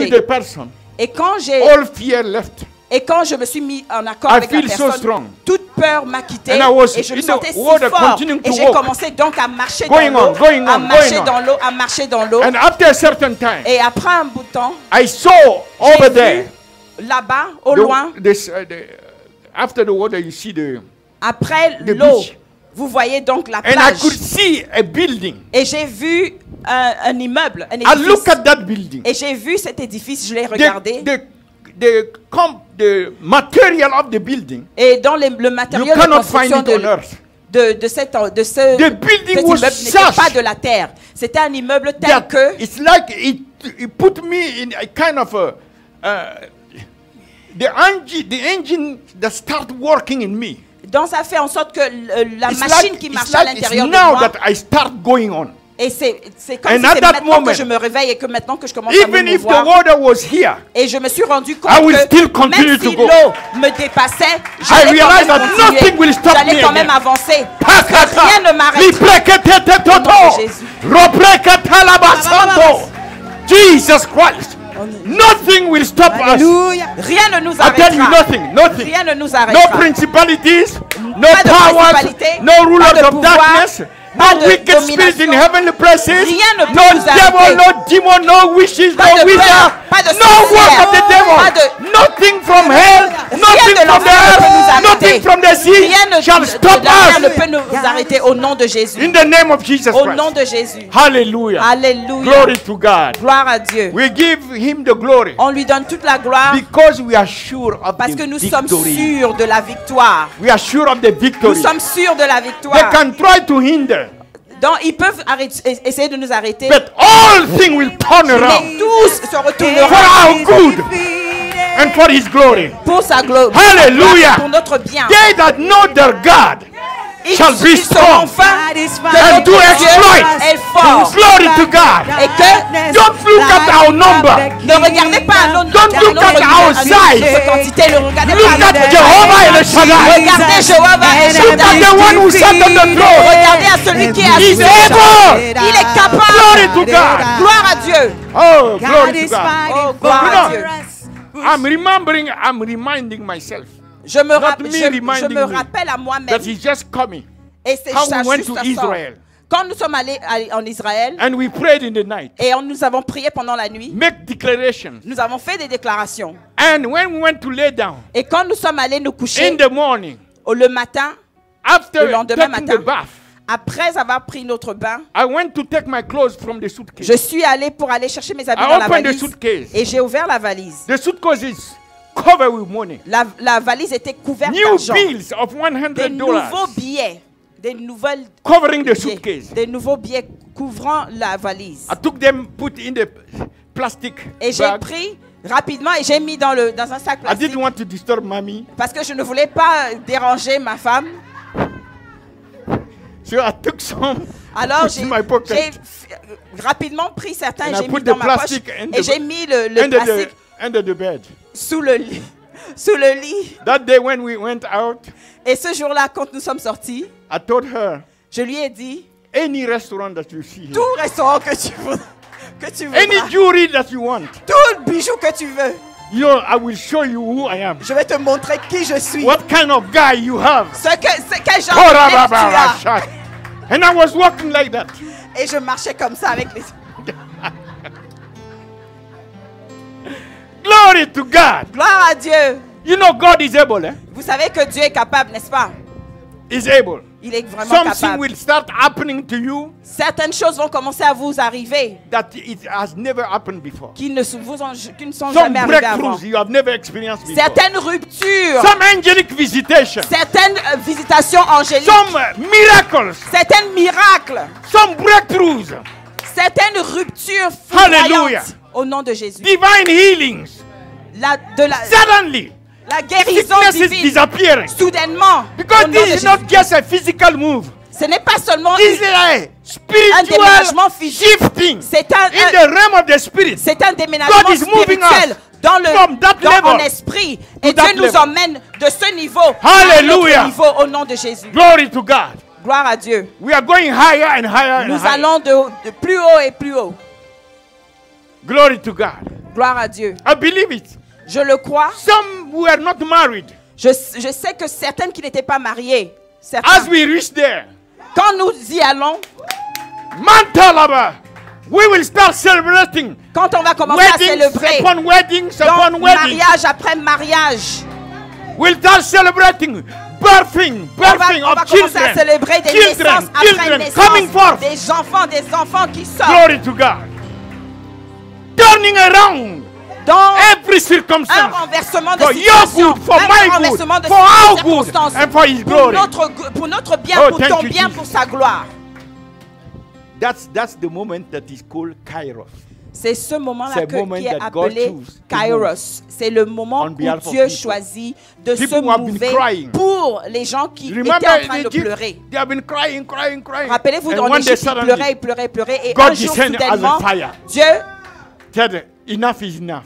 with the person, Et quand all fear left. je me suis mis en accord I avec la feel so personne, strong. toute peur m'a quitté And I was et je me in the sentais si water, fort. continuing to Et j'ai walk. commencé donc à marcher Going dans l'eau, on, going à on, marcher going on. dans l'eau, à marcher dans l'eau. And after a certain time, Et après un bout de temps, I saw over j'ai there. vu là-bas, au loin, After the water, you see après the l'eau, beach. vous voyez donc la And I plage. could see a building. Et j'ai vu un immeuble, un I édifice. look at that building. Et j'ai vu cet édifice, je l'ai regardé. The material of the building, Et dans le matériel you de cannot find construction it on earth. de ce The building cet was immeuble such n'était pas de la terre. C'était un immeuble tel That que it's like it put me in a kind of the engine that start working in me. donc ça fait en sorte que la It's machine like, qui it's marche à like it's l'intérieur de now moi. that I start going on. Et c'est comme And si at c'est that maintenant moment, que je me réveille et que maintenant que je commence à Even me if the mouvoir. water was here, Et je me suis rendu compte I will still que continue même to si go. l'eau me dépassait, j'allais quand realized même that continuer. nothing will stop J'allais me quand again. même avancer. Parce que rien ne m'arrête. Jesus Christ. Nothing will stop us. Alléluia. Rien ne nous I tell you, arrêtera. nothing. Rien ne nous No arrêtera. principalities, no Pas de powers, principalité, no rulers pas de of pouvoir, darkness, pas no de wicked spirit in domination. heavenly places, Rien ne peut no nous devil, arrêter. no demon, no wishes, Pas no de wizard, peur, pas de no work sorcière, of the devil, pas de- nothing from hell, nothing de from the l'enfer ne peut nous earth, arrêter. nothing from the sea Rien shall de stop la terre ne us. peut nous arrêter au nom de Jésus. In the name of Jesus Au nom Christ. de Jésus. Hallelujah. Alléluia. Glory to God. Gloire à Dieu. We give him the glory On lui donne toute la gloire because we are sure of parce the que nous sommes victory. sûrs de la victoire. We are sure of the Nous victory. sommes sûrs de la They victoire. can try to hinder, Donc ils peuvent essayer de nous arrêter. but all things will turn around Mais tous se for retourneront our good and for his glory. pour sa gloire. Hallelujah. Pour notre bien. They that know their God shall be Ils seront strong fins que and do notre Dieu exploits. est fort. Glory to God. Et que Don't look at our number. ne regardez pas notre Don't look at our size. quantité, ne regardez Look pas at Jehovah El Shaddai. regardez Jéhovah El Look at Shaddai. the one who sat on the throne. Regardez à celui qui est assis He's sur le trône. able. Il est capable. Glory to God. Gloire à Dieu. Oh, glory to God. Oh, gloire à Dieu. I'm reminding myself Je me, Not rapp- me je reminding me me rappelle à moi-même. that he's just coming. Et c'est How ça, we went juste to ça sort. Israel Quand nous sommes allés en Israël and we prayed in the night. et nous avons prié pendant la nuit, Make declarations. nous avons fait des déclarations. And when we went to lay down Et quand nous sommes allés nous coucher in the morning, le matin, after Le lendemain taking matin. the bath, après avoir pris notre bain, I went to take my clothes from the suitcase. je suis allée pour aller chercher mes habits I dans la opened the valise suitcase. et j'ai ouvert la valise. The suitcase is covered with money. La valise était couverte New d'argent. bills of Des $100 nouveaux billets, des nouvelles covering the billets, suitcase. des nouveaux billets couvrant la valise. I took them, put in the plastic Et j'ai bag. pris rapidement et j'ai mis dans un sac I plastique didn't want to disturb mommy, parce que je ne voulais pas déranger ma femme. so I took some. Alors put in my pocket. j'ai rapidement pris certains And et I j'ai put mis dans the ma poche plastic and et the- j'ai mis le plastique under the bed. sous le lit. Sous le lit. That day when we went out, Et ce jour-là, quand nous sommes sortis, I told her, je lui ai dit, any restaurant that you see here, tout restaurant que tu veux, any jewelry that you want, tout bijou que tu veux, you know, I will show you who I am. je vais te montrer qui je suis. What kind of guy you have. Quel genre de mec tu as. And I was walking like that. Et je marchais comme ça avec les... Glory to God. Gloire à Dieu. You know God is able, eh? Vous savez que Dieu est capable, n'est-ce pas? He's able. Il est vraiment Something capable. will start happening to you Certaines choses vont commencer à vous arriver that it has never happened before. qui ne sont Some jamais arrivées avant. breakthroughs you have never experienced before. Certaines ruptures, Some angelic visitation. certaines visitations angéliques, Some miracles. certains miracles, Some breakthroughs. certaines ruptures Hallelujah. foudroyantes au nom de Jésus. Divine healings. Suddenly. La guérison Sickness is divine, disappearing. soudainement, Because au nom de this is Jésus. not just a physical move. Ce n'est pas seulement This is a spiritual déménagement physique. shifting C'est in the realm of the spirit. un déménagement God is moving spirituel us dans from that mon level esprit. Et that Dieu nous level. emmène de ce niveau Hallelujah. à un autre niveau au nom de Jésus. Glory to God. Gloire à Dieu. We are going higher and higher and Nous higher. allons de plus haut et plus haut. Glory to God. Gloire à Dieu. I believe it. Je le crois. Some were not married. Je sais que certaines qui n'étaient pas mariées, certains, As we reach there, quand nous y allons, Mantalaba, we will start celebrating. quand on va commencer à célébrer, Upon weddings donc, upon weddings. mariage après mariage, We'll start celebrating birthing on va of commencer à children. célébrer des naissances après Coming forth. naissance, des enfants qui sortent. Glory to God. Turning around Dans every un circumstance renversement de for your situation, good, for un my good, renversement de for our good, circonstances, and for His pour glory. pour notre bien, Oh, pour thank ton you, bien, Jesus. pour sa gloire. That's the moment that is called Kairos. C'est ce moment-là C'est le moment qui est that God appelé choose to Kairos. C'est le moment on où behalf of Dieu people. choisit de se People who have been mouver crying. pour les gens qui Remember étaient en train in de Egypt, pleurer. they have been crying. Rappelez-vous, And en one day Égypte, ils suddenly, pleuraient, ils pleuraient, ils pleuraient. Et God un jour, descended as a soudainement, fire. Dieu Enough is enough.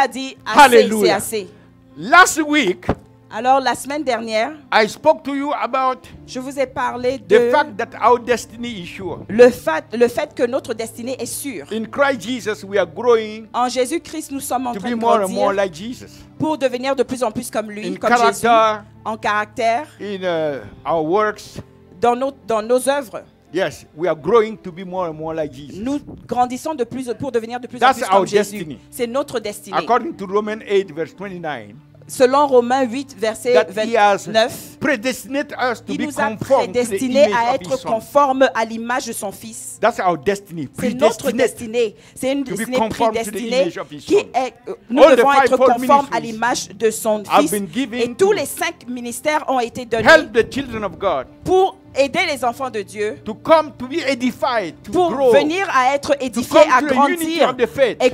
a dit assez, c'est Hallelujah. assez. Last week, Alors, la semaine dernière, I spoke to you about je vous ai parlé the de fact that our destiny is sure. le fait que notre destinée est sûre. In Christ Jesus, we are growing En Jésus-Christ, nous sommes en to train be de more and more grandir like Jesus. pour devenir de plus en plus comme lui, In comme Jésus, character, en caractère, in our works. dans nos œuvres. Yes, we are growing to be more and more like Jesus. Nous grandissons pour devenir de plus en That's plus comme our Jésus. destiny. C'est notre destinée. According to Romans 8, verse 29, Selon Romains 8, verset that He has 29, predestinated us to il be nous a conformed to the prédestinés image à of être His Son. conformes à l'image de son Fils. That's our destiny. C'est notre Predestinate. destinée. C'est une to be destinée conformed to the prédestinée image of His qui Son. est. Nous All the devons être fivefold conformes à ministries l'image de son have Fils. been given Et to tous les 5 ministères ont été donnés Help the children of God pour aider les enfants de Dieu, to come to be edified, to pour grow, venir à être to édifiés, come à to the unity grandir of the faith, et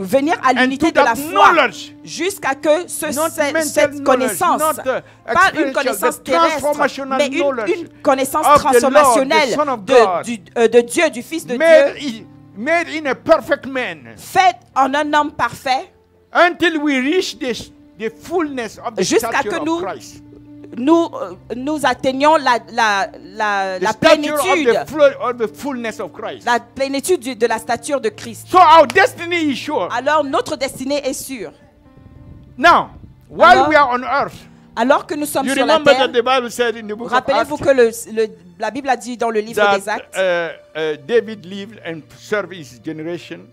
venir à and l'unité to de la that foi, knowledge, jusqu'à que not mental cette knowledge, connaissance, not pas une experiential, connaissance the terrestre, transformational mais knowledge une connaissance of the Lord, the transformationnelle Son of God, de Dieu, du Fils de made, Dieu, made in a perfect man, faite en un homme parfait, until we reach the fullness of the jusqu'à stature que of nous Christ. nous atteignions la The stature plénitude, of the fullness of Christ. la plénitude de la stature de Christ. So our destiny is sure. Alors notre destinée est sûre. Now, while Alors, we are on earth, Alors que nous sommes you sur la remember terre, that the Bible said in the book of rappelez-vous Acts que la Bible a dit dans le livre des that Actes David lived and served his generation.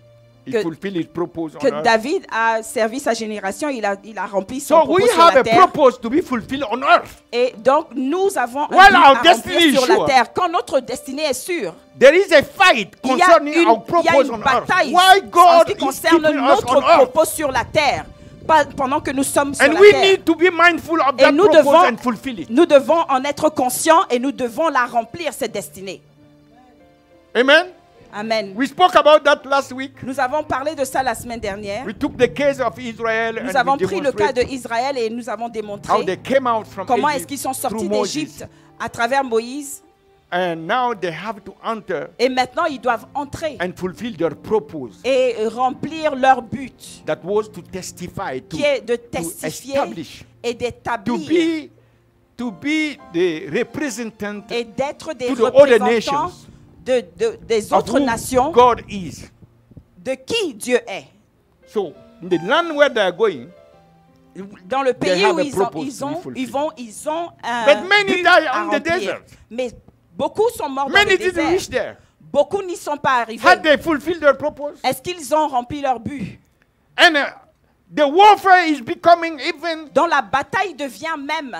He que- fulfilled his purpose on que earth. David a servi sa génération, il a rempli son So we propos sur have la a terre. purpose to be fulfilled on earth. Et donc nous avons un While but our à destiny remplir is sur la sure, terre. Quand notre destinée est sûre, There is a fight il y a concerning our une purpose on earth. bataille Why en God ce qui is concerne keeping us notre on earth. propos sur la terre, pas pendant que nous sommes sur And la we terre. need to be mindful of Et that nous purpose devons, and fulfill it. nous devons en être conscients et nous devons la remplir, cette destinée. Amen. Amen. We spoke about that last week. Nous avons parlé de ça la semaine dernière. We took the case of Israel Nous and avons we pris le cas demonstrated d'Israël et nous avons how démontré they came out from comment est-ce Egypt qu'ils sont sortis through Moses. d'Égypte à travers Moïse. And now they have to enter Et maintenant, ils doivent entrer and fulfill their purpose. et remplir leur but, That was to testify, to, qui est de to testifier establish, et to d'établir be the representant et d'être des to the other représentants nations des of autres who nations, God is. de qui Dieu est. So in the land where they are going, Dans le They pays have où a ils purpose to be fulfilled. ont un But many but die à on the remplir. desert. Mais beaucoup sont morts dans many le didn't désert. reach there. Beaucoup n'y sont pas arrivés. Had they fulfilled their purpose? Est-ce qu'ils ont rempli leur but? And the warfare is becoming even Dont la bataille devient même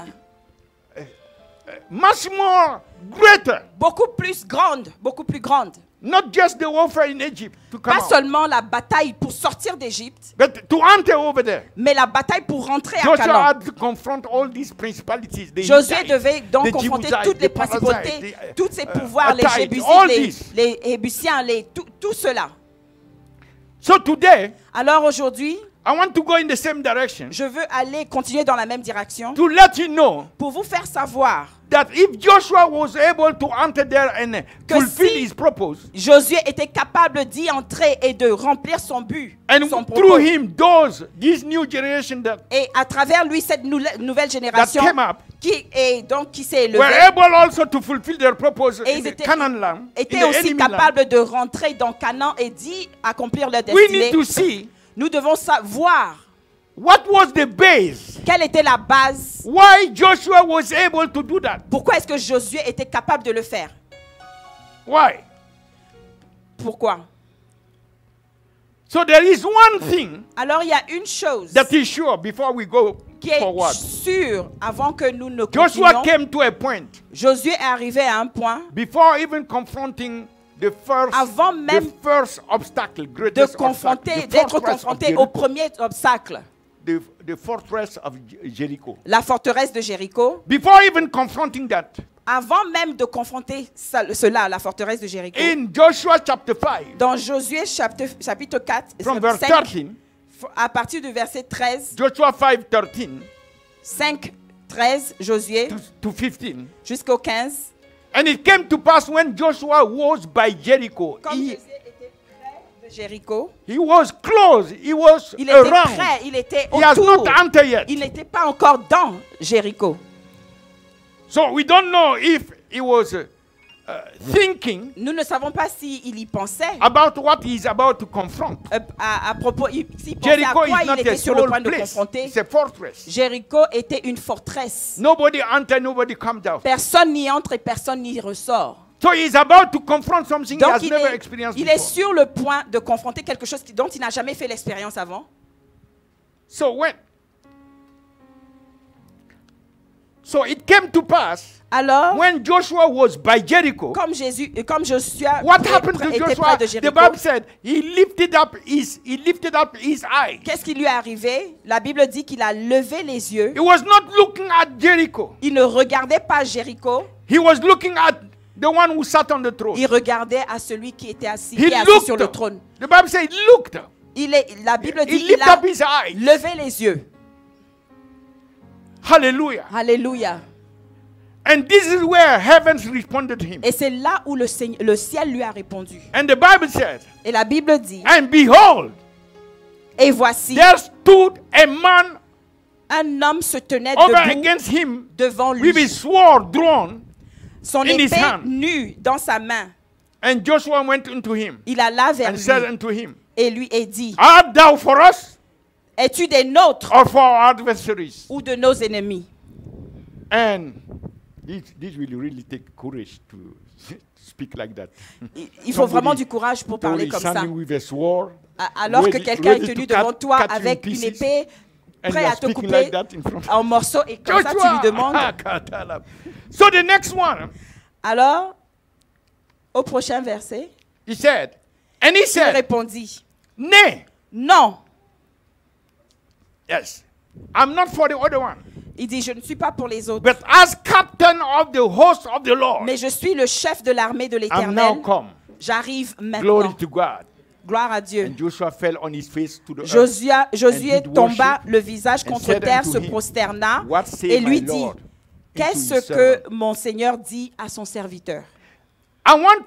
much more greater. beaucoup plus grande, beaucoup plus grande. Not just the warfare in Egypt to come Pas out, seulement la bataille pour sortir d'Égypte, but to enter over there. mais la bataille pour rentrer à Joshua Canaan. had to confront all these principalities. The Josué Hittites, devait donc the confronter Jebusites, toutes les the Perizzites, principautés, the, tous ces pouvoirs, les Hittites, all Jébusites, this. les Hébusiens, tout cela. So today, Alors aujourd'hui, I want to go in the same direction je veux aller continuer dans la même direction to let you know pour vous faire savoir that if Joshua was able to enter there and que fulfill si his purpose, Josué était capable d'y entrer et de remplir son but, and son through propos. him, this new generation that Et à travers lui, cette nouvelle génération came up, qui s'est élevé. were able also to fulfill their purpose Et in ils the Canaan land, in étaient the aussi enemy land. capables de rentrer dans Canaan et d'y accomplir leur We need destinée. to see Nous devons savoir what was the base, quelle était la base. why Joshua was able to do that. Pourquoi est-ce que Josué était capable de le faire? Why? Pourquoi? So there is one thing Alors il y a une chose that is sure before we go qui est forward. sûre avant que nous ne Joshua continuions. came to a point Josué est arrivé à un point before even confronting the Avant même first obstacle, de greatest confronter, obstacle, the d'être fortress of confronté Jericho. au premier obstacle, The fortress of Jericho. la forteresse de Jéricho. Before even confronting that, Avant même de confronter cela, la forteresse de Jéricho, in Joshua chapter 5, dans Josué chapitre 4, from verse 5, 13, à partir du verset 13, Joshua 5:13 5, 13, Josué, to 15. jusqu'au 15. And it came to pass when Joshua was by Jericho, Comme Josué était près de Jéricho, he was close, he was il était around. près, il était He has autour. not entered yet. Il n'était pas encore dans Jéricho. So we don't know if he was thinking Nous ne savons pas s'il y pensait about what he is about to confront. à propos, s'il pensait à Jericho quoi is il not était a sur le small point de place. confronter. It's a fortress. Jéricho était une forteresse. Nobody enters, nobody comes out. Personne n'y entre et personne n'y ressort. So he is about to confront something he Donc has never experienced il est before. sur le point de confronter quelque chose dont il n'a jamais fait l'expérience avant. So it came to pass Alors, when Joshua was by Jericho. comme Joshua What happened to était Joshua? près de The Jéricho, Bible said he lifted up his eyes. qu'est-ce qui lui est arrivé? La Bible dit qu'il a levé les yeux. He was not looking at Jericho. Il ne regardait pas Jéricho. He was looking at the one who sat on the throne. Il regardait à celui qui était assis, He qui est assis looked. sur le trône. The Bible said he looked. La Bible dit He qu'il lifted a up his eyes. levé les yeux. Hallelujah. Alléluia. And this is where heavens responded to him. Et c'est là où le ciel lui a répondu. And the Bible said, Et la Bible dit, and behold, et voici, there stood a man un homme se tenait over debout against him devant with lui, his sword drawn. son in his épée hand. nue dans sa main. And Joshua went into him Il alla vers and said lui unto him, et lui a dit, art thou for us es-tu des nôtres or for our adversaries? ou de nos ennemis? And this will really take courage to speak like that. Il faut vraiment du courage pour parler comme ça. Standing with a sword, Alors que ready- quelqu'un est ready tenu to devant cut toi you in avec une pieces, épée, and prêt you are à te speaking couper like that in front of en morceaux, et comme ça tu lui demandes. So the next one, Alors, au prochain verset, he said, and he il said, répondit, nay, non. yes, I'm not for the other one, Il dit, je ne suis pas pour les autres, but as captain of the host of the Lord, mais je suis le chef de l'armée de I'm now l'Éternel. come. J'arrive maintenant. Glory to God. Gloire à Dieu. And Joshua fell on his face to the earth. Josué and did tomba worship le visage and contre said terre, unto se him, prosterna What say et my lui dit, Lord into qu'est-ce his que servant? mon Seigneur dit à son serviteur? I want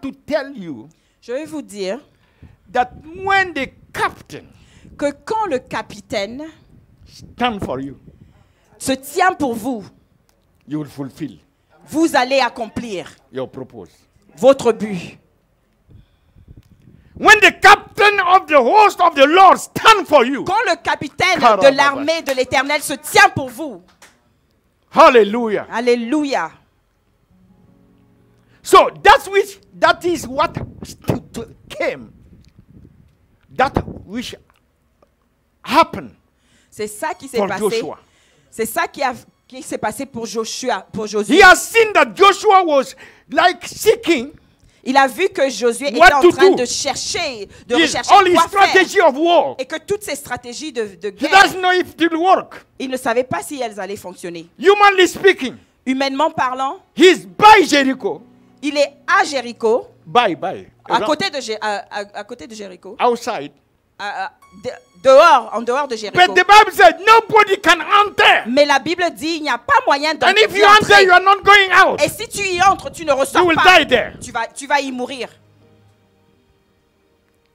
to tell you Je vais vous dire that when the captain que quand le capitaine stand for you, se tient pour vous, you will fulfill vous allez accomplir your purpose. votre but. When the captain of the host of the Lord stand for you, Quand le capitaine Caramba. de l'armée de l'Éternel se tient pour vous, hallelujah. alléluia. So that is what came, that which happened C'est ça qui s'est for passé. Joshua. C'est ça qui s'est passé pour Joshua, pour He Josué. has seen that Joshua was like seeking Il a vu que Josué était What en to train do. de chercher, de his, rechercher all his quoi faire. strategy of war. Et que toutes ces stratégies de He guerre, doesn't know if it will work. il ne savait pas si elles allaient fonctionner. Humanly speaking, Humainement parlant, he's by Jericho. il est à Jéricho, By. à côté de Jéricho, Outside. en dehors de Jéricho. But the Bible said nobody can enter. Mais la Bible dit il n'y a pas moyen And d'entrer. if you enter, you are not going out. Et si tu y entres, tu ne You ressors will pas. die there. Tu vas y mourir.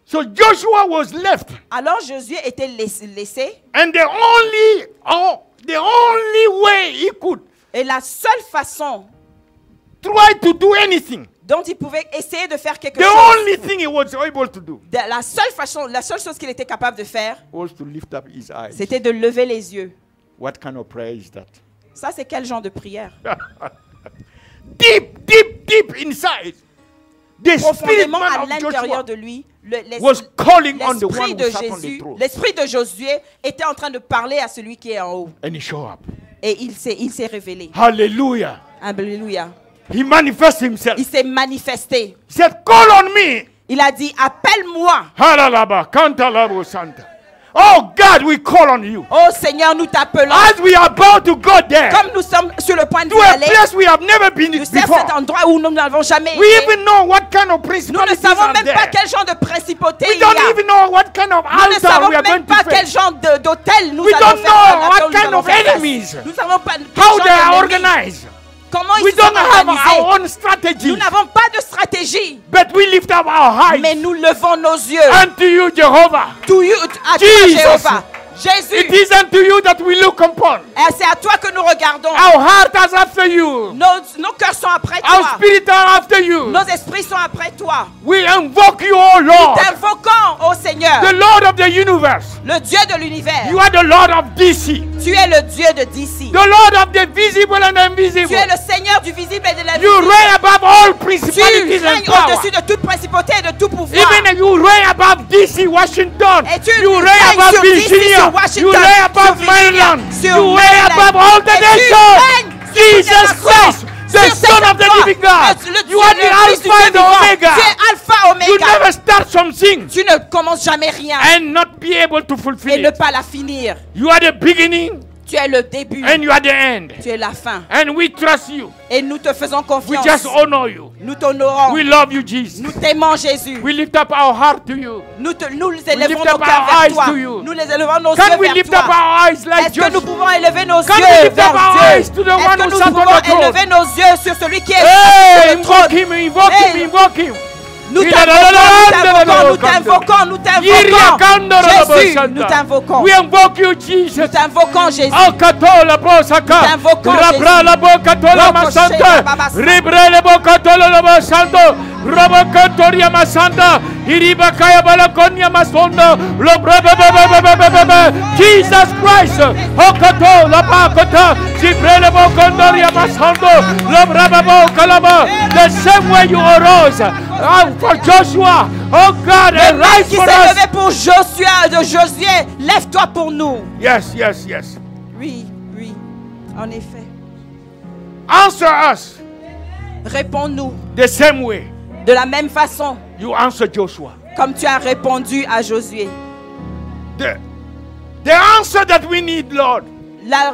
So Joshua was left. Alors Josué était laissé. And the only the only way he could Et la seule façon try to do anything, dont il pouvait essayer de faire quelque the chose, only thing he was able to do la seule chose qu'il était capable de faire, was to lift up his eyes. c'était de lever les yeux. What kind of prayer is that? Ça, c'est quel genre de prière? Deep, deep, deep inside, the spirit Profondément man à of l'intérieur Joshua de lui, was calling on the l'esprit one de who sat on the Jésus, throne. l'esprit de Josué était en train de parler à celui qui est en haut. And he showed up. Et il s'est révélé. Hallelujah. Alléluia. He manifests himself. Il s'est manifesté. He said, call on me. Il a dit, appelle-moi. Halalaba, kantalabo santa. Oh God, we call on you. Oh Seigneur, nous t'appelons. As we are about to go there, Comme nous sommes sur le point de to a aller, place we have never been tu sais before. cet endroit où nous n'avons jamais We été. even know what kind of Nous ne principalities savons are même pas there. quel genre de principauté We il y a. don't even know what kind of Nous ne altar savons we are going même to pas quel face. genre d'hôtel nous We allons don't faire know face, what nous kind allons of faire face. enemies. Nous ne savons pas quel How genre they are d'ennemis. organized. Comment We ils se sont don't have organisés. our own strategy. Nous n'avons pas de stratégie. But we lift up our Mais eyes nous levons nos yeux unto you, Jehovah. à toi, Jesus. Jéhovah. It Jésus, is unto you that we look upon. et c'est à toi que nous regardons. Our heart is after you. Nos cœurs sont après Our toi. spirit are after you. Nos esprits sont après toi. We invoke you, O Lord, T'invoquons, ô Seigneur, the Lord of the universe. le Dieu de l'univers. You are the Lord of DC, Tu es le Dieu de d'ici. the Lord of the visible and Tu invisible. es le Seigneur du visible et de You l'invisible. reign above all Tu principalities and règnes power. au-dessus de toute principauté et de tout pouvoir. Even you reign above DC, Washington. Et tu You reign règnes above sur DC, Virginia. sur Washington, You reign above sur Virginia, Maryland. sur You reign Maryland. above all the Et tu nations. règnes sur toutes les Jesus nations. Christ, the Sur Son of the cette croix, living God. le You are Dieu, the le Fils du Alpha Dieu and vivant. Omega. Tu es Alpha, You Oméga. never start something Tu ne commences jamais rien and not be able to et fulfill ne it. pas la finir. You are the beginning Tu es le début. and you are the end. Tu es la fin. And we trust you. Et nous te faisons We confiance. just honor you. Nous t'honorons. We love you, Jesus. Nous t'aimons, Jésus. We lift up our heart to you. Nous lift élevons up nos cœurs our vers eyes toi. to you. Nous les élevons nos Can yeux we vers lift up toi. our eyes like Est-ce que nous Joshua? pouvons élever nos Can we yeux lift up vers our Dieu? eyes to the one Est-ce who que nous sat on pouvons the throne? élever nos yeux sur celui qui est Hey, sur le trône? invoke him, invoke him, Hey. invoke him. Nous Il t'invoquons, a- nous t'invoquons, nous Yiria t'invoquons. kandoro Jésus, Santa. nous t'invoquons. We invoque you, Jesus. Nous t'invoquons, Jésus. Akatola bosaka. t'invoquons, Rabra la bokatola Roko masanta. sheba babasa. Ribre le bokatola la masanto. Robokantoria masanta. Iribakaya balakonia masondo. Jesus Christ. Okato la bakota. Zibre le bokondoria masanto. Lobrababo kalaba. The same way you arose for Joshua. Oh God, Le and même rise qui for s'est us. levé pour Josué, lève-toi pour nous. Yes, yes, yes. Oui, oui, en effet. Answer us Réponds-nous the same way de la même façon you answer Joshua. comme tu as répondu à Josué. The answer that we need, Lord, La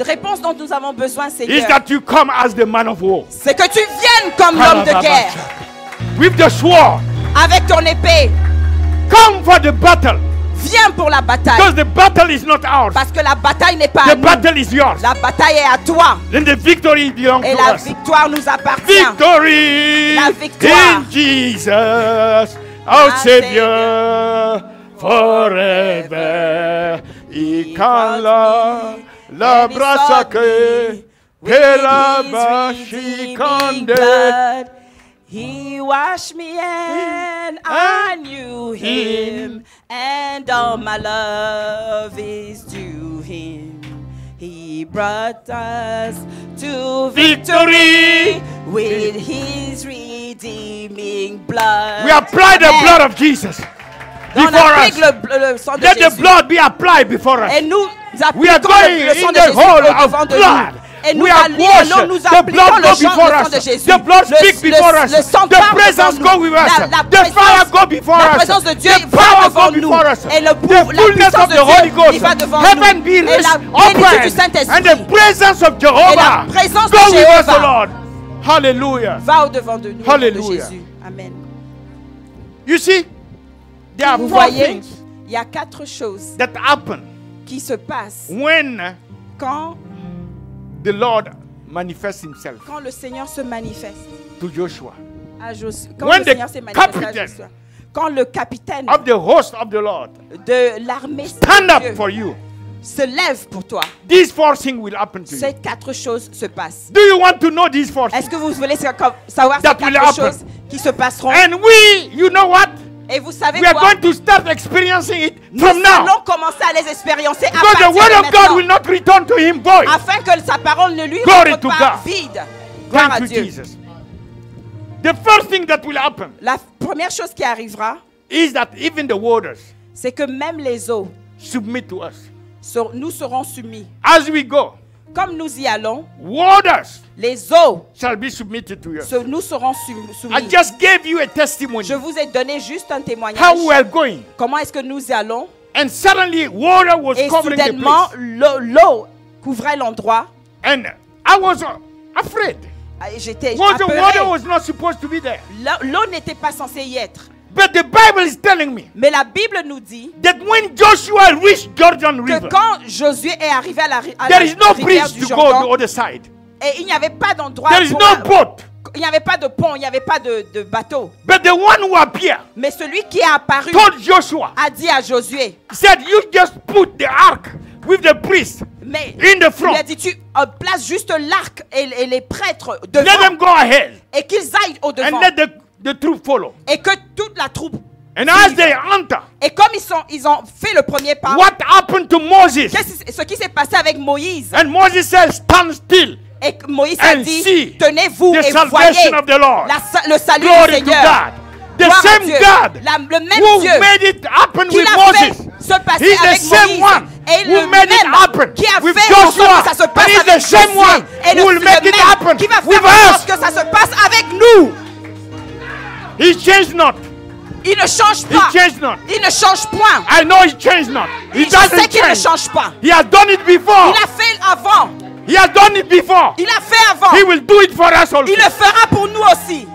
réponse dont nous avons besoin, is Seigneur, that you come as the man of war. c'est que tu viennes comme l'homme de guerre, With the sword. avec ton épée. Come for the battle. Viens pour la bataille. Because the battle is not ours. Parce que la bataille n'est pas à The nous. battle is yours. La bataille est à toi. Then the victory belongs Et to la us. victoire nous appartient. Victory La victoire. in Jesus, our Savior, forever. Ikala la brasake, pela bashikande. He washed me and I knew him, and all my love is to him. He brought us to victory with his redeeming blood. We apply the Amen. blood of Jesus On before applique us. le sang de Let the Jésus. blood be applied before us. Et nous We are appliquons going le sang in de the Jésus hole au of devant de blood. nous. Et nous We are washed. allons, nous The appliquons blood le go sang before de us. Jésus. The blood speak before us. Le sang The parle presence devant go nous. with us. La The fire go before la us. présence de Dieu The va power devant go nous. before us. Et The la fullness puissance of de the Holy Dieu Ghost. il va devant Heaven nous. be Et la released bénédiction du open. Saint-Esprit And the presence of Jehovah présence go de with us, Jéhovah. O Lord. Hallelujah. va au-devant de nous. au nom de Hallelujah. Jésus. Amen. You see, there are Vous four voyez, things il y a 4 choses that happen qui se passent when quand the Lord manifests himself le Seigneur se manifeste to Joshua. à Josué. Quand When le the Seigneur s'est manifesté à captain Josué. Quand le capitaine of the host of the Lord de l'armée stand de up Dieu for you se lève pour toi, these 4 things will happen to you. ces 4 choses se passent. Do you want to know these 4 things? Est-ce que vous voulez savoir ces That will 4 happen. choses qui se passeront? And we, you know what? Et vous savez We are quoi? going to start experiencing it Nous from now. allons commencer à les expériencer à Because the partir word de of God will maintenant, not return to him void. afin que sa parole ne lui Glory rentre to pas God. vide. Gloire à Thank you, Dieu. Jesus. The first thing that will happen La première chose qui arrivera, is that even the waters c'est que même les eaux, submit to us. nous serons soumis. As we go, Comme nous y allons, waters les eaux, shall be submitted to us. nous serons I soumis. just gave you a testimony Je vous ai donné juste un témoignage. how we are going. Comment est-ce que nous y allons? And suddenly water was Et covering the soudainement, place. l'eau couvrait l'endroit. And I was afraid. J'étais Because the water apeuré. was not supposed to be there. L'eau n'était pas censée y être. But the Bible is telling me Mais la Bible nous dit that when Joshua reached Jordan que River, quand Josué est arrivé à la there is no rivière bridge du to go Jourdain, to the other side. et il n'y avait pas d'endroit There is pour no boat. il n'y avait pas de pont, il n'y avait pas de bateau. But the one who appeared Mais celui qui est apparu told Joshua, a dit à Josué, said, you just put the ark with the priest mais in the il front. a dit tu places juste l'arc et les prêtres Let devant them go ahead et qu'ils aillent au devant and let the troop follow. et que toute la troupe. And as they enter, Et comme ils ont fait le premier pas, what happened to Moses? ce qui s'est passé avec Moïse, And Moses said, stand still. et Moïse a And dit, see tenez-vous the et salvation voyez of the Lord. le salut Glory du to Seigneur. God. The Gloire à same Dieu. God Le même who Dieu made it happen qui with l'a Moses. fait se passer He's the avec same Moïse one et who le made it même happen qui a with fait en sorte Joshua. que ça se And passe he's avec the same Josué one et who will make it happen qui va with faire en us. sorte que ça se passe avec nous. He changed not. Il ne change He pas. changed not. Il ne change point. I know he changed not. He Je sais doesn't qu'il ne change. change pas. He has done it before. Il a fait avant. He has done it before. Il a fait avant. He will do it for us also. Il le fera pour nous aussi.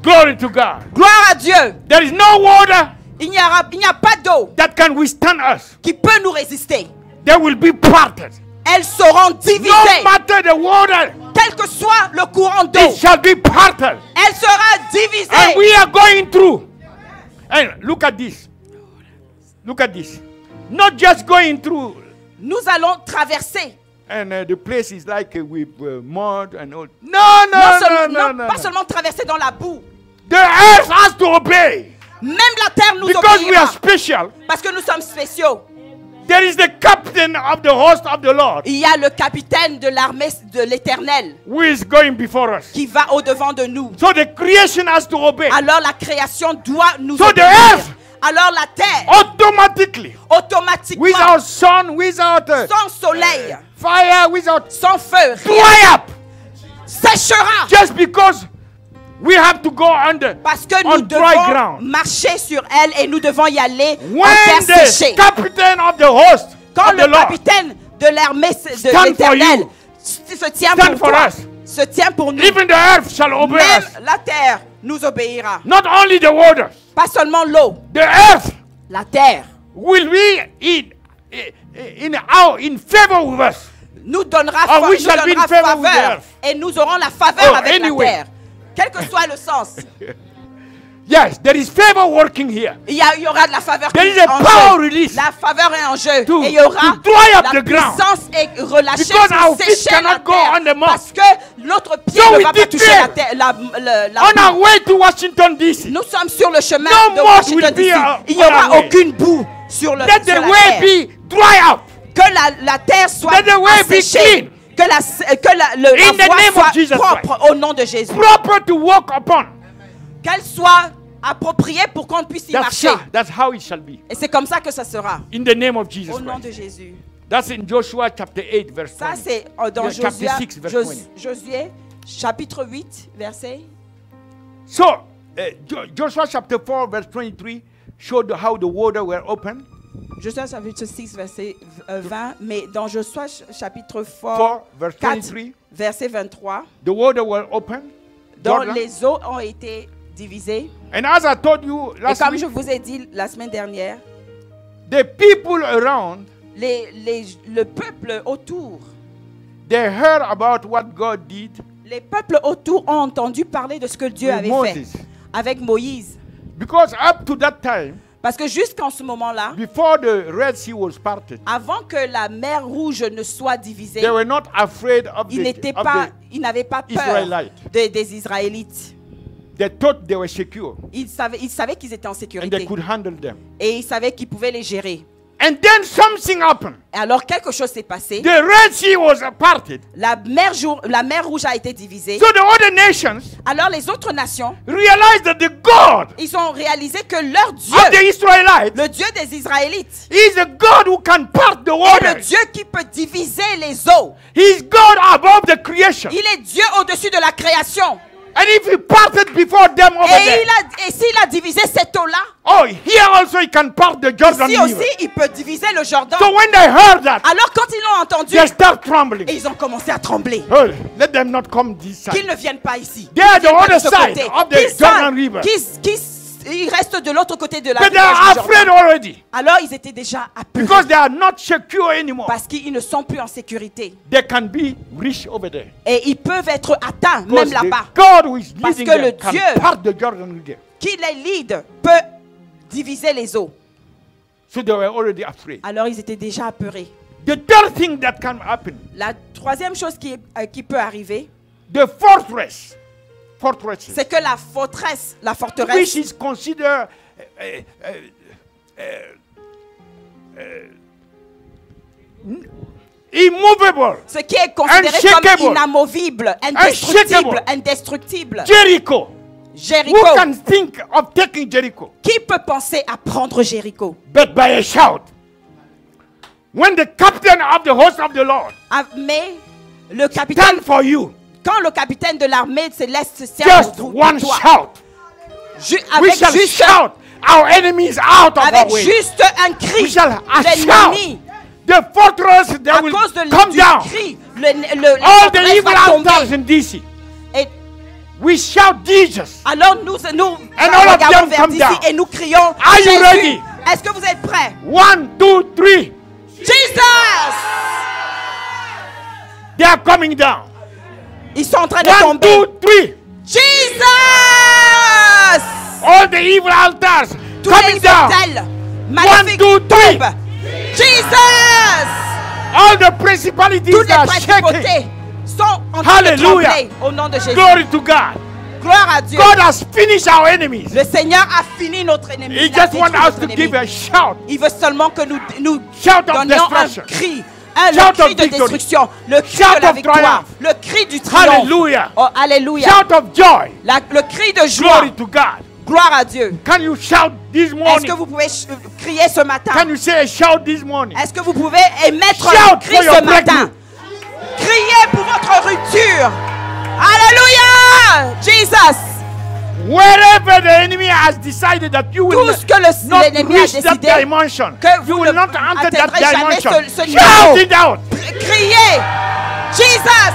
Glory to God. Gloire à Dieu. There is no water Il n'y a pas d'eau that can withstand us. qui peut nous résister. They will be parted. Elles seront divisées. No matter the water, Quel que soit le courant d'eau, it shall be parted. elle sera divisée. And we are going through. And look at this. Look at this. Not just going through. Nous allons traverser. And the place is like with mud and all. No, Pas seulement traverser dans la boue. The earth has to obey. Même la terre nous Because we are obéira. special. Parce que nous sommes spéciaux. There is the captain of the host of the Lord Il y a le capitaine de l'armée de l'Éternel who is going before us. qui va au-devant de nous. So the creation has to obey. Alors la création doit nous So the obéir. earth Alors la terre, Automatically. automatiquement, Without sun, without sans soleil, fire, without sans feu, rien, dry up. séchera. Just because we have to go under Parce que on nous dry devons ground. marcher sur elle et nous devons y aller en When terre the séchée. captain of the host Quand of the le Lord capitaine de l'armée de Stand for l'Éternel you. se tient Stand pour for toi, us. se tient pour nous, even the earth shall obey même us. la terre nous obéira. Not only the water, Pas seulement l'eau, the earth la terre will be in favor with us. nous donnera, Oh, we shall be in favor with the faveur earth. et nous aurons la faveur Oh, avec anyway. la terre. Quel que soit le sens, Yes, there is favor working here. il y aura de la faveur There qui is a est en power jeu. release La faveur est en jeu. to- Et il y aura to dry up la the ground. puissance est relâchée Because our pour feet sécher la cannot go terre. on the mud. Parce que l'autre pied So ne we va pas toucher declare, la terre. La On boue. our way to Washington, D.C. Nous sommes sur le chemin No de mud Washington will be DC. Il n'y on aura our way. aucune boue sur, Let sur the la way terre. be dry up. Que la terre soit Let the way be asséchée. Que la In the voie name of soit Jesus propre au nom de Jésus. Proper to walk upon. Qu'elle soit appropriée pour qu'on puisse y marcher. That's how it shall be. Et c'est comme ça que ça sera. In the name of Jesus Au nom Christ. de Jésus. That's in Joshua chapter 8, verse Ça, 20. c'est dans Yeah, chapter 6, verse 20. Josué, chapitre 8, verset. So, Joshua chapter 4, verse 23 showed how the water were open. Josué, chapitre 6, verset 20. Mais dans Josué, chapitre 4, verse 4, 23, verset 23, the water were open. dont Jordan. les eaux ont été divisées. And as I told you Et last comme week, je vous ai dit la semaine dernière, the people around, le peuple autour, they heard about what God did les peuples autour ont entendu parler de ce que Dieu with avait Moses. fait avec Moïse. Because up to that time, Parce que jusqu'en ce moment-là, before the Red Sea was parted, avant que la mer Rouge ne soit divisée, they were not afraid of ils n'avaient pas peur Israelites. des Israélites. They thought they were secure Ils savaient qu'ils étaient en and they sécurité. could handle them. Et ils savaient qu'ils pouvaient les gérer. And then something happened. Et alors quelque chose s'est passé. The Red Sea was parted. La mer Rouge a été divisée. So the other nations Alors les autres nations, realized that the God ils ont réalisé que leur Dieu, of the Israelites le Dieu des Israélites, is a God who can part the est le waters. Dieu qui peut diviser les eaux. He's God above the creation. Il est Dieu au-dessus de la création. And if he parted before them over there, Et s'il a divisé cette eau-là, oh, here also he can part the Jordan ici River. aussi, il peut diviser le Jordan. So when they heard that, Alors quand ils l'ont entendu, they start trembling. et ils ont commencé à trembler. Oh, let them not come this side. Qu'ils ne viennent pas ici. They are Qu'ils the viennent pas other de ce side côté. of the Qu'ils Jordan savent River. Ils restent de l'autre côté de la But they rivière are du afraid Jordan. already Alors ils étaient déjà apeurés. because they are not secure anymore. Parce qu'ils ne sont plus en sécurité. They can be reached over there. Et ils peuvent être atteints, Because même là-bas. the God who is Parce leading que le them can Dieu part the Jordan River. Qui les lead peut diviser les eaux. So they were already afraid. Alors ils étaient déjà apeurés. The third thing that can happen, La troisième chose qui peut arriver, the fortresses, c'est que la which forteresse, is considered immovable, ce qui est considéré unshakable, comme inamovible, indestructible, Jericho. Jéricho. Who can think of taking Jericho? Qui peut penser à prendre Jéricho? But by a shout. When the captain of the host of the Lord Mais le capitaine, stand for you, quand le capitaine de l'armée céleste sert just pour one toi, shout. We avec shall juste shout our enemies out of avec our way. juste un We cri, shall l'ennemi, shout. The fortress à that will cause de come du down. cri, All the forteresse evil va tomber. altars in DC. Et We shout Jesus. alors nous And all of regardons them vers come d'ici down. et nous crions Are you Jésus. ready? Est-ce que vous êtes prêts? 1, 2, 3. Jesus! They are coming down. Ils sont en train de 1, tomber. 2, 3. Jesus! All the evil altars Tous coming les down. hôtels maléfiques 1, 2, 3. tombent. Jesus! All the principalities Toutes les are shaking. principautés sont en train de Hallelujah. trembler au nom de Jésus. Glory to God. Gloire à Dieu. God has finished our enemies. Le Seigneur a fini notre ennemi. He Il a just wants détruit us notre to ennemi. give a shout. Il veut seulement que nous Shout of donnions un destruction. cri. Shout Le of cri de victory. destruction. Le cri Shout de la of victoire. triumph. Le cri du triomphe. Hallelujah. Oh, alléluia. Shout of joy. Le cri de joie. Glory to God. Gloire à Dieu. Can you shout this Est-ce morning? que vous pouvez crier ce matin? Can you say a shout this morning? Est-ce que vous pouvez émettre Shout un cri for your ce matin? Criez pour votre rupture. Alléluia. Jesus. Wherever the enemy has decided that you will Tout ce que not l'ennemi a reach that décidé, dimension, que vous you ne will not enter that atteindrez jamais dimension. ce Shout niveau. it out. Criez. Jesus.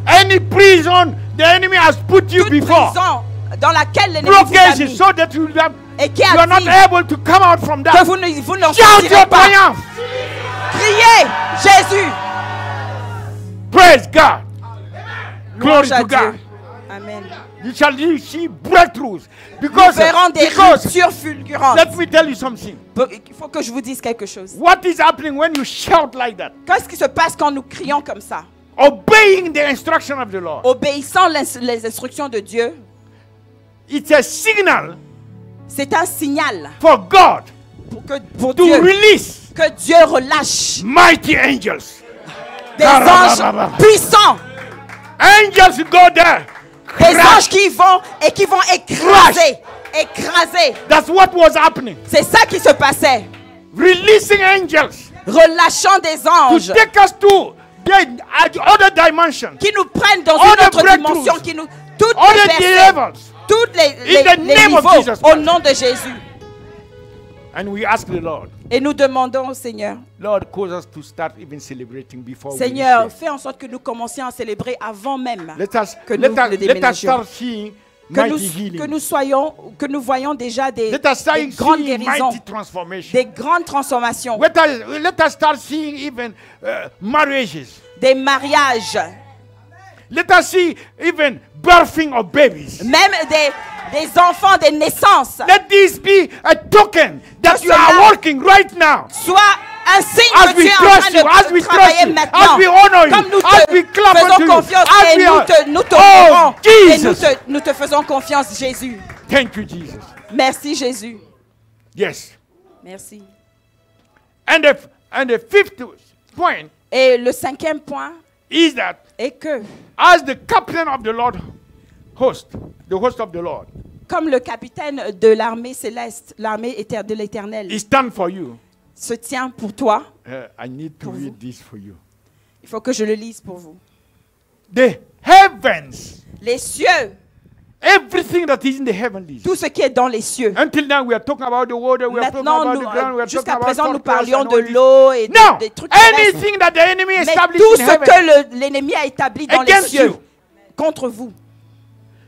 Any prison the enemy has put you Toute before, prison dans laquelle l'ennemi vous a blockage mis so that you et qui are a not dit able to come out from que that. vous n'en Shout sortirez your pas. triumph. Criez Jésus. Praise God. Glory Louange à to Dieu. God. Amen. You shall see breakthroughs Nous because verrons des ruptures fulgurantes. let me tell you something. Il faut que je vous dise quelque chose. What is happening when you shout like that? Qu'est-ce qui se passe quand nous crions comme ça? Obeying the instruction of the Lord. Obéissant les instructions de Dieu, It's a signal c'est un signal for God pour to Dieu release que Dieu relâche mighty angels. des anges puissants, Angels go there. des Crash. anges qui vont écraser. That's what was happening. C'est ça qui se passait. Releasing angels Relâchant des to anges take us to the other dimension. qui nous prennent dans All une the autre breakthroughs. dimension, qui nous toutes All les the personnes, levels. toutes In the les name of niveaux Jesus au Christ. nom de Jésus. And we ask the Lord, Et nous demandons au Seigneur, Lord, cause us to start even celebrating before Seigneur, we reach fais en sorte que nous commencions à célébrer avant même there. Let us, que let nous us, let us déménagions. start seeing mighty healing. Que nous voyons déjà des Let us start des grandes seeing guérisons, mighty transformation. des grandes transformations, Let us start seeing even marriages. des mariages, Let us see even birthing of babies. même des enfants des naissances. Let this be a token that you are working right now. Soit un signe As que we tu es en trust train you, as we de travailler trust you, maintenant. as we honor you, Comme nous as we te clap unto faisons you, confiance as et we are- nous t'honorons. Oh, Jesus. Et nous te faisons confiance, Jésus. Thank you, Jesus. Merci, Jésus. Yes. Merci. And the fifth point Et le cinquième point is that est que, as the captain of the Lord host, the host of the Lord, comme le capitaine de l'armée céleste, l'armée de l'Éternel, he stand for you. se tient pour toi, I need to Pour read vous. this for you. il faut que je le lise pour vous. The heavens, Les cieux, everything that is in the heavenlies. tout ce qui est dans les cieux. Until now, we are talking about the water, we are talking Maintenant, about the ground, we are talking jusqu'à about présent, nous fortress parlions and de all this. l'eau et Now, des trucs terrestres. anything that the enemy Mais established tout in ce heaven, que l'ennemi a établi dans les Against cieux you. contre vous,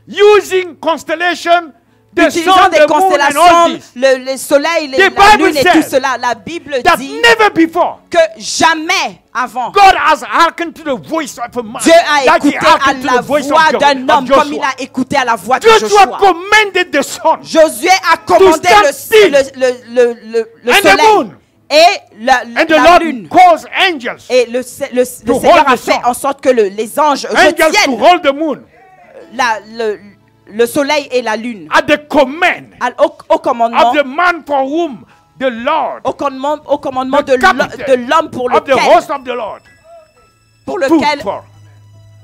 using constellation, the utilisant sun, des the moon, and all constellations, this, le soleil, The la Bible lune et says tout cela, la Bible that dit never before que jamais avant God has hearkened to the voice of a man. Dieu a that he écouté à hearkened to la the voice voix of d'un of homme comme il Joshua. a écouté à la voix de Joshua Joshua. commanded the sun Josué a commandé stand still. le And the soleil moon. et la and the la Lord lune. calls angels, Et le to Seigneur hold a the fait sun. en sorte que les anges angels to retiennent hold the moon le soleil et la lune at the command au commandement, of the man for whom the Lord, au commandement the captain de l'homme pour of the host of the Lord, pour stood lequel for.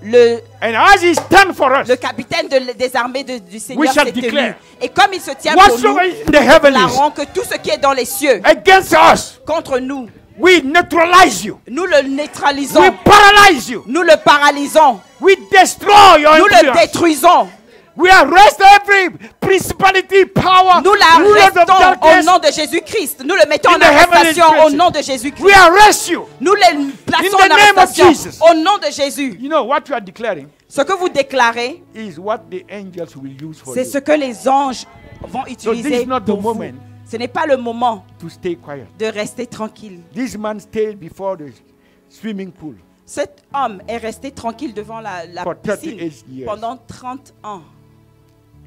le And as he stand for us, capitaine des armées du Seigneur shall s'est tenu. declare, Et comme il se tient pour nous, whatsoever in the nous heavens déclarons que tout ce qui est dans les cieux against us, contre nous, we neutralize you, nous le neutralisons, we paralyze you, nous le paralysons, we destroy your nous le influence. détruisons, We arrest every principality, power, nous rulers of l'arrestons au darkness. nom de Jésus-Christ, nous le mettons In en the heavenly arrestation au places. nom de Jésus-Christ, We arrest you. nous les plaçons In the en name of arrestation Jesus. au nom de Jésus. You know what you are declaring Ce que vous déclarez, is what the angels will use for c'est you ce que les anges vont this utiliser is not the pour vous. moment. Ce n'est pas le moment to stay quiet. de rester tranquille. This man stayed before the swimming pool Cet homme est resté tranquille devant la for piscine 38 years pendant 30 ans.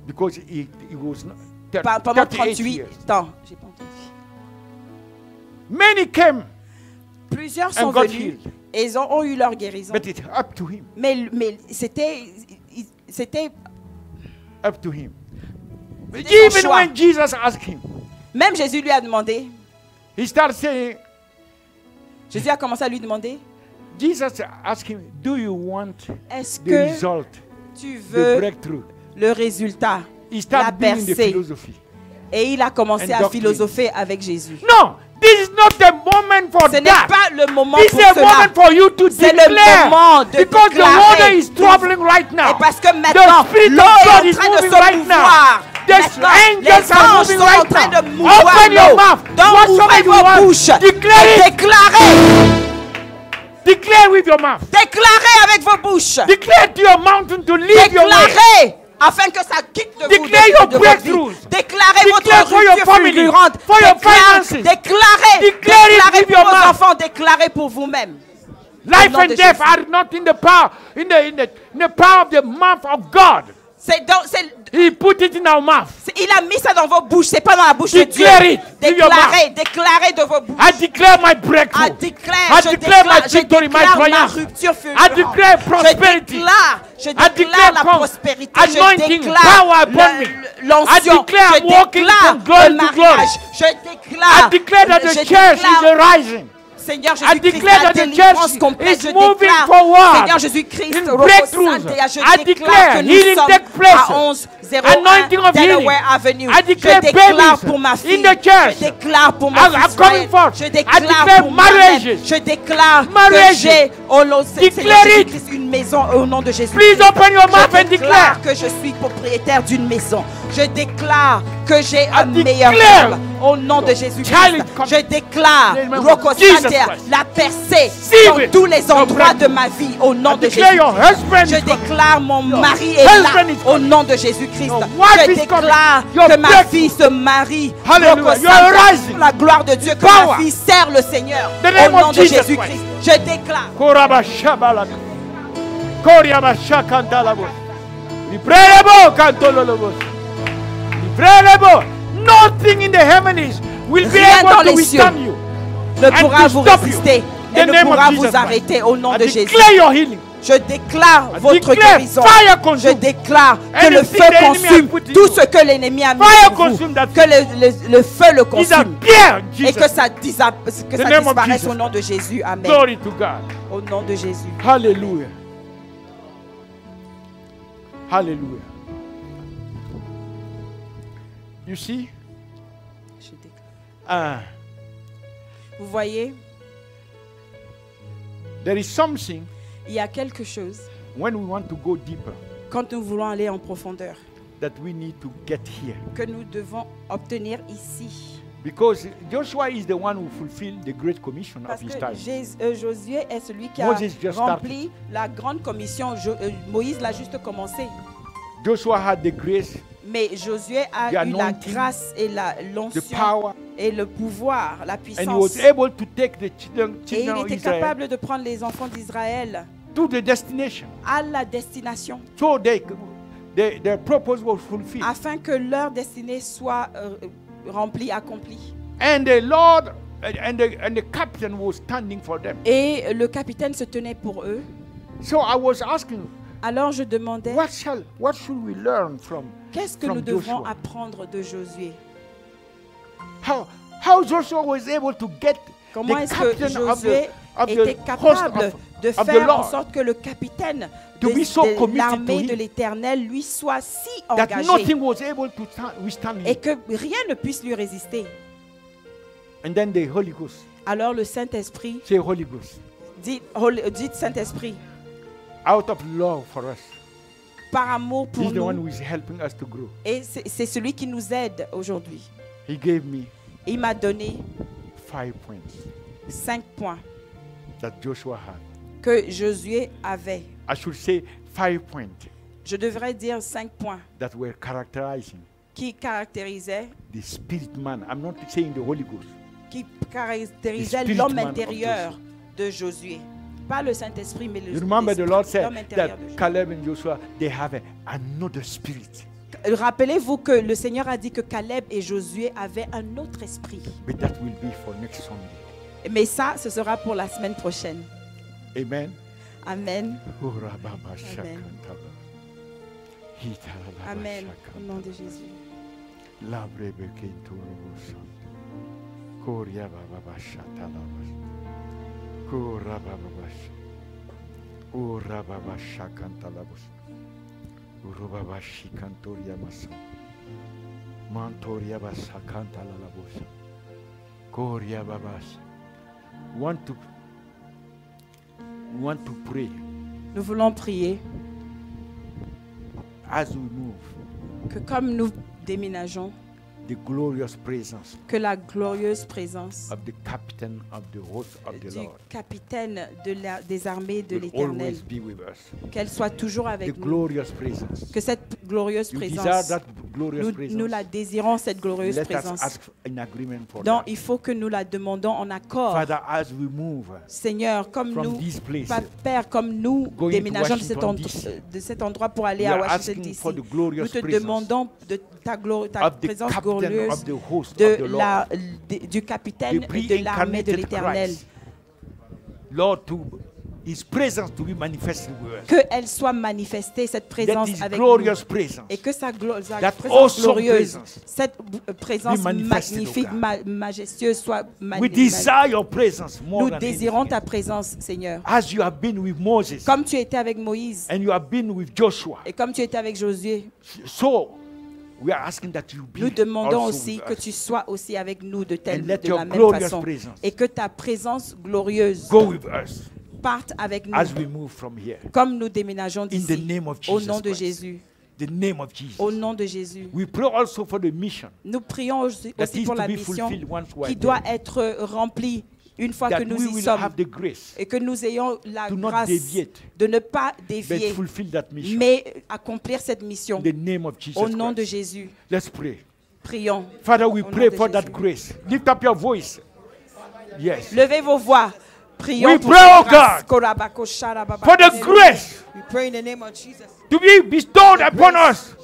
because he was not Pendant 38 38 years. ans. J'ai pas entendu. Many came, Plusieurs sont got venus healed. et ils ont eu leur guérison. but it's up to him. Mais c'était Up to him. C'était son Even choix. when Jesus asked him, même Jésus lui a demandé. he started saying, Jésus a commencé à lui demander, Jesus asked him, do you want est-ce the que result, tu the veux breakthrough? le résultat, He la started doing the percée? philosophy. Et il a commencé And à doctrine. philosopher avec Jésus. No, this is not the moment for Ce n'est that. pas le moment This pour is a cela. moment for you to C'est le declare. moment de Because the water déclarer. is troubling right now. Et parce que maintenant, The Spirit l'eau of God est is en train de moving se right now. mouvoir. The Maintenant, angels les are anges moving sont en right train now. de mouvoir Open your l'eau. mouth. Donc, Whatsoever ouvrez you vos want, bouches. declare Et it. déclarez. Declare with your mouth. Déclarez avec vos bouches. Declare to your mountain to leave your way. Déclarez. Afin que ça quitte de vous. Declare your de vos breakthroughs. vies. Déclarez Declare votre for your rupture family, fulgurante. for your Déclarez. finances. Déclarez. Declare it Déclarez with pour your vos mouth. enfants. Déclarez pour vous-même. Life Au nom and de death Jésus. are not in the power, in the power of the mouth of God. He put it in our mouth. Il a mis ça dans vos bouches, c'est pas dans la bouche de Dieu. Declare it. Déclarez, déclarez de vos bouches. I declare my breakthrough. I declare my victory, my ma triumph. rupture I declare prosperity. Je I déclare declare la prospérité. Je anointing, déclare power upon me. l'onction. I declare Je walking déclare from glory le to glory. mariage. Je déclare. I declare that the je church déclare, is rising. Seigneur I Jésus-Christ, declare la that the délivrance church complète. is Je moving déclare, forward Seigneur Jésus-Christ, in Roko breakthroughs. Santea, je I déclare declare que nous healing sommes take place. à 1101 Anointing of healing. Delaware Avenue. I declare Je déclare babies pour ma in fille. the church. Je déclare pour mon I'm fils coming Israël. forth. Je I déclare declare pour moi-même. marriages. Je déclare que Marriages. j'ai au nom de Declare Seigneur it. Jésus-Christ une maison au nom de Jésus. Please open your mouth Je and declare. déclare que je suis propriétaire d'une maison. Je déclare que j'ai un meilleur declare. job au nom de Jésus-Christ. Child is coming. Je déclare In the name of Roko Jesus Santea, Christ. la percée Receive dans it. tous les Your endroits breakthrough. de ma vie au nom I de declare your Jésus-Christ. husband Je is coming. déclare mon mari est husband là is au coming. nom de Jésus-Christ. Your wife Je is déclare coming. Your que ma breakthrough. fille se marie. Hallelujah. Roko You are Santea, rising. pour la gloire de Dieu, que Power. ma fille sert le Seigneur The name au nom of de Jesus Jésus-Christ. Je déclare. Korabashabalak. Koriabashakandalabos. Librelebo kantololobos. Vrelebo, nothing in the heavens will be Rien dans able to les cieux withstand you. ne And pourra to vous stop you. résister The et ne name of pourra Jesus vous Christ. arrêter au nom I de Jésus. declare your healing. Je déclare I votre declare guérison. fire Je consume. déclare que Anything le feu the enemy has consume put in tout you. ce que l'ennemi a mis Fire sur vous. consume that Que le feu le consume. Disappear, Et Jesus. que ça, The name of disparaisse Jesus. au nom de Jésus. Amen. Glory to God. Au nom de Jésus. Hallelujah. Hallelujah. You see? Je déclare. Vous voyez, There is something il y a quelque chose when we want to go deeper quand nous voulons aller en profondeur that we need to get here. que nous devons obtenir ici. Because Joshua is the one who fulfilled the Great Commission Parce of his que time. Josué est celui qui a Moses just rempli la grande commission. Moïse l'a juste commencé. Joshua had the grace, Mais Josué a The eu la anointing, grâce et the l'onction power, et le pouvoir, la and he puissance. was able to take the children Et il of était Israel capable de prendre les enfants d'Israël to the destination. à la destination So their purpose was fulfilled. afin que leur destinée soit remplie, accomplie. And the Lord and the captain was standing for them. Et le capitaine se tenait pour eux. So I was asking, Alors je demandais, what should we learn from qu'est-ce que from nous devrons Joshua? apprendre de Josué? How Joshua was able to get Comment the est-ce que captain Josué of était the host capable de of the faire en Lord sorte que le capitaine to be so committed to l'armée him de l'Éternel lui soit si that engagé nothing was able to withstand et him. que rien ne puisse lui résister. And then the Holy Ghost, Alors le Saint-Esprit, say Holy Ghost, dites Saint-Esprit, out of love for us, par amour pour he's the one nous, who is helping us to grow. et c'est celui qui nous aide aujourd'hui. He gave me Il m'a donné 5 points 5 points that Joshua had. que Josué avait. I should say 5 points Je devrais dire 5 points that were characterizing qui caractérisaient the spirit man. I'm not saying the Holy Ghost. The l'homme spirit man intérieur de Josué. Pas le Saint-Esprit, mais You remember the Lord said l'homme intérieur that de Josué. Caleb and Joshua, they have another spirit. Rappelez-vous que le Seigneur a dit que Caleb et Josué avaient un autre esprit. But that will be for next Sunday. Mais ça, ce sera pour la semaine prochaine. Amen. Amen. Oh, Rababa Shakantaba. Hitarababa Amen. Au Shakantaba. nom de Jésus. Labrebe Kentorobo Santa. Koria Baba Shatalabas. Kora Baba Sh. Oh, Rababa Shakantalabas. Urubaba Shikantoria Masa. Mantoria Basakantalalabos. Koria Babas. We want to pray Nous voulons prier as we move que comme nous déménageons, the glorious presence que la glorieuse présence of the captain of the host of the du Lord capitaine des armées de will l'Éternel, always be with us. qu'elle soit toujours The avec nous. glorious presence. Que cette glorieuse You desire présence, that glorious presence. nous la désirons, cette glorieuse Let us présence. ask an agreement for Donc, that. il faut que nous la demandons en accord. Father, as we move Seigneur, comme from nous, this place, Père, comme nous Going déménageons to Washington, de cet endroit pour aller we à are Washington, asking D.C., for the glorious nous te presence demandons de ta of the présence captain glorieuse of the host of the Lord. du capitaine The de l'armée de pre-incarnated l'Éternel. Christ. Lord, to His presence to be manifested with us. Qu'elle soit manifestée, cette That présence His avec glorious nous. presence. Et que sa That présence awesome glorieuse, presence cette présence be manifested, magnifique, oh God. majestueuse soit We manifestée. desire your presence more Nous than désirons anything ta else. présence, Seigneur. As you have been with Moses Comme tu étais avec Moïse and you have been with Joshua, et comme tu étais avec Josué, so we are asking that you be nous demandons also aussi with que us. tu sois aussi avec nous de And let de your la même glorious façon. presence Et que ta présence glorieuse Go with us parte avec nous as we move from here. comme nous déménageons In the d'ici. name of Au Jesus nom de Christ. Jésus. The name of Jesus. Au nom de Jésus. We pray also for the mission Nous prions aussi that aussi is pour to la be mission fulfilled once we are qui doit there. être remplie une fois That que nous we y will sommes have the grace et que nous ayons la to not grâce deviate, de ne pas but dévier, fulfill that mission. mais accomplir cette mission. In the name of Jesus Au nom de Christ. Jésus, Let's pray. prions. Father, we Au pray nom de for that Jésus. grace. Lift up your voice. Yes. Levez vos voix. Prions We pour pray, la oh grâce. For the grace We pray in the name of Jesus. to be bestowed upon us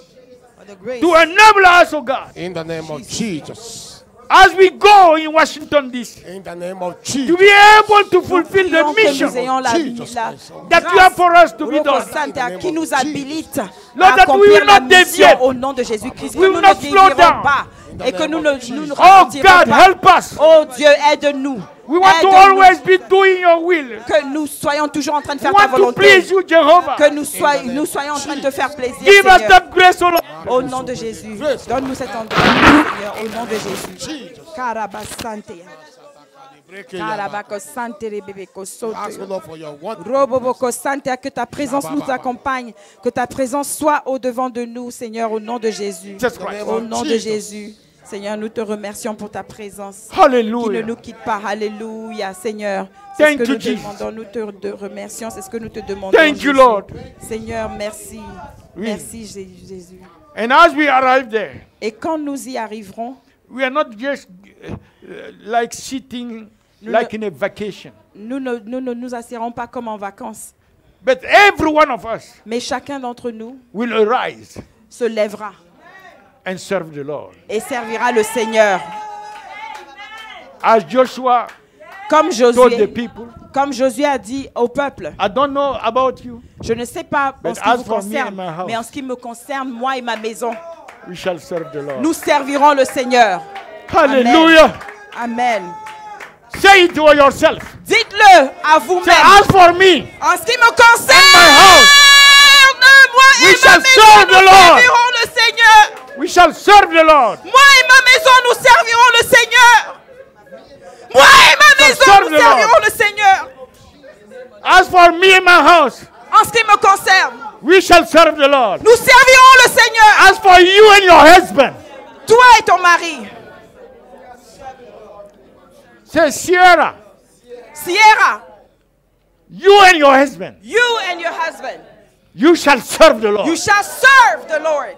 the grace. to enable us, oh God, In the name of Jesus. as we go in Washington DC, In the name of to Jesus. be able to fulfill the Prions que mission nous ayons la Jesus Christ. that you have for us to be Roko done. Santa, qui nous habilite Lord, à that we accomplir will la not mission deviate. au nom de Jésus-Christ. Que We nous will ne not slow dévierons down. pas et que nous ne Oh ralentirons God, pas. help us. Oh Dieu, aide-nous. We want to Aide-nous. always be doing your will. Que nous soyons toujours en train de We faire ta want to volonté. please you, Jehovah. Que nous soyons en train de te faire plaisir, Give us Seigneur. that grace, oh Lord. Au nom de Jésus. Donne-nous cet endroit, Seigneur. Au nom de Jésus. Karabasante. Karabakosante, rebebeko soto. Ask the Lord for your word. Roboboko Sante, que ta présence nous accompagne, que ta présence soit au-devant de nous, Seigneur, au nom de Jésus. Jesus Christ. Au nom de Jésus. Seigneur, nous te remercions pour ta présence qui ne Hallelujah. nous quitte pas. Alléluia, Seigneur. C'est ce Thank que you, nous Jesus. demandons. Nous te remercions. C'est ce que nous te demandons. Thank you, Jésus. Lord. Seigneur, merci. Oui. Merci, Jésus. And as we arrive there, Et quand nous y arriverons, we are not just like sitting like in a vacation, nous ne nous asserrons pas comme en vacances, but every one of us mais chacun d'entre nous will arise se lèvera and serve the Lord. et servira le Seigneur. As Joshua Comme told the Josué, people, comme Josué a dit au peuple, I don't know about you, je ne sais pas en But ce qui as vous for me concerne, and my house, mais en ce qui me concerne, moi et ma maison, we shall serve the Lord. nous servirons le Seigneur. Hallelujah. Amen. Say it to yourself. Dites-le à Say, vous-même. as for me, En ce qui me concerne, moi we et ma shall maison, serve nous the Lord. servirons le Seigneur. we shall serve the Lord. Moi et ma maison, nous servirons le Seigneur. Moi et ma maison, serve nous the Lord. servirons le Seigneur. As for me and my house, En ce qui me concerne, we shall serve the Lord. nous servirons le Seigneur. As for you and your husband, Toi et ton mari, say Sierra, Sierra, you and your husband, you and your husband, you shall serve the Lord. you shall serve the Lord.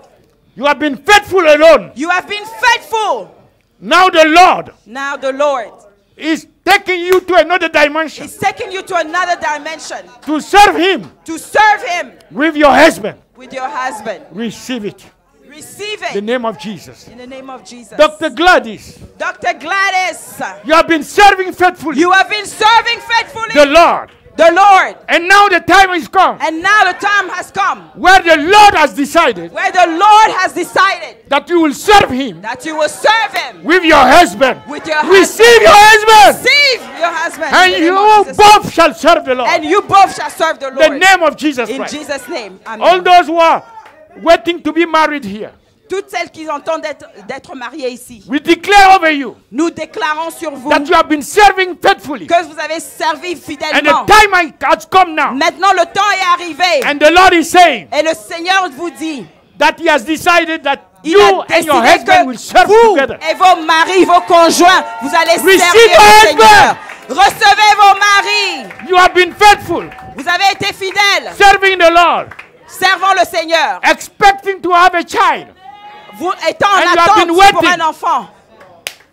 You have been faithful alone. You have been faithful. Now the Lord Now the Lord is taking you to another dimension is taking you to another dimension to serve Him to serve Him with your husband. with your husband. Receive it. Receive In the it name of Jesus. in the name of Jesus. Dr. Gladys, Dr. Gladys, you have been serving faithfully you have been serving faithfully the Lord. the Lord. And now the time is come And now the time has come where the Lord has decided where the Lord has decided that you will serve Him that you will serve Him with your husband. with your Receive husband. your husband. Receive your husband. And in the name you of Jesus. both shall serve the Lord. And you both shall serve the In Lord. the name of Jesus In Christ. Jesus' name. Amen. All those who are waiting to be married here, Toutes celles qui entendent d'être mariées ici, we declare over you nous déclarons sur vous that you have been serving faithfully. que vous avez servi And fidèlement. the time has come now. Maintenant, le temps est arrivé. And the Lord is saying Et le Seigneur vous dit, that He has decided that il you a and your décidé husband will serve que vous together. et vos maris, vos conjoints, vous allez Receive servir your le husband. Seigneur. Recevez vos maris. You have been faithful, Vous avez été fidèles. serving the Lord, Servant le Seigneur. expecting to have a child. Vous étant And en you have attente been pour waiting. un enfant.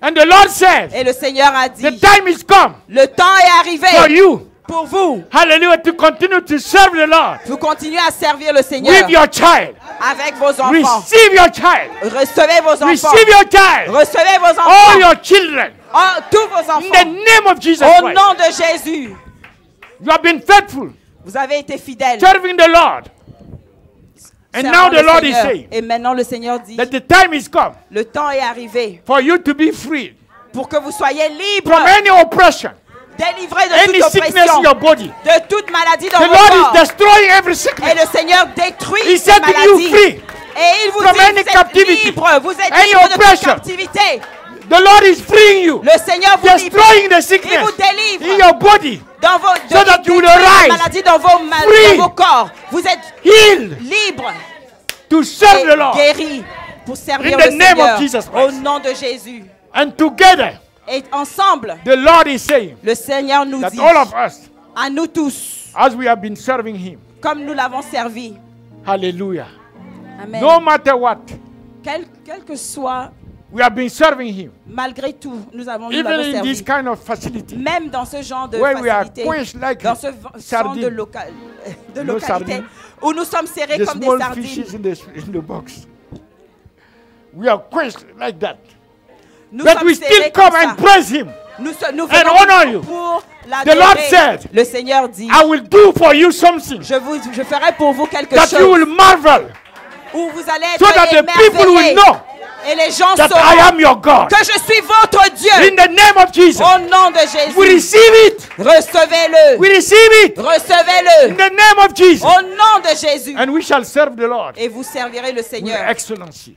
And the Lord says, Et le Seigneur a the dit, time is come le temps est for arrivé you, pour vous. hallelujah, to continue to serve the Lord Vous continuez à servir le Seigneur with your child. avec vos enfants. Receive your child. Recevez vos enfants. Receive your child. Recevez vos All enfants. your children. Oh, tous vos In the enfants. name of Jesus Au Christ. nom de Jésus. You have been faithful, Vous avez été fidèles. serving the Lord. And servant now the le Lord is Seigneur. saying Et maintenant le Seigneur dit, that the time is come le temps est arrivé for you to be free pour que vous soyez libres, from any oppression, délivrés de any toute sickness oppression, in your body. de toute maladie dans The vos Lord corps. is destroying every Et sickness. le Seigneur détruit He's ces setting you maladies. free Et il vous from dit, any vous êtes captivity, libres, vous êtes any libres de toute oppression. captivité. The Lord is freeing you, Le Seigneur vous libère. destroying the Il sickness vous délivre in your body, dans vos, so that you will détruit la arise maladie dans vos, free. dans vos corps. Vous êtes healed libres to serve the et Lord. guéris pour servir In the le name of Seigneur. Jesus Au Christ. nom de Jésus. And together, Et ensemble, the Lord is saying le Seigneur nous that dit, all of us, à nous tous, as we have been serving Him, comme nous l'avons servi. hallelujah, Amen. no matter what, Quel que soit, we have been serving Him. malgré tout, nous l'avons Even in this servi. kind of facility, Même dans ce genre de where we are facilité, quenched like dans ce genre de, sardines, de No localité, sardines. où nous sommes serrés the comme des small sardines. fishes in the box. We are quenched like that. Nous But sommes we still serrés come comme ça. and praise Him. Nous honor you. venons pour The Lord l'adorer. said, Le Seigneur dit, I will do for you something je ferai pour vous quelque that you chose will marvel, où vous allez so that the people will émerveillés. know Et les gens that I sauront am your God. que je suis votre Dieu. In the name of Jesus, Au nom de Jésus, we receive it. recevez-le. We receive it. In Recevez-le. the name of Jesus. Au nom de Jésus. And we shall serve the Lord Et vous servirez le with Seigneur. excellency.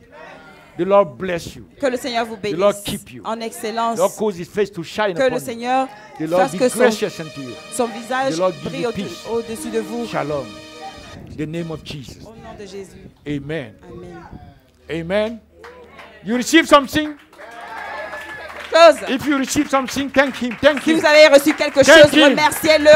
The Lord bless you. Que le Seigneur vous bénisse. Lord keep you. En excellence. The Lord cause His face to shine Que le upon you. Seigneur The Lord fasse be que gracious unto you. son visage The Lord give brille you peace. au-dessus de vous. Shalom. In the name of Jesus. Au nom de Jésus. Amen. Amen. Amen. You receive something? Chose. If you receive something, thank Him. Thank Si Him. vous avez reçu quelque Thank chose, him. remerciez-le.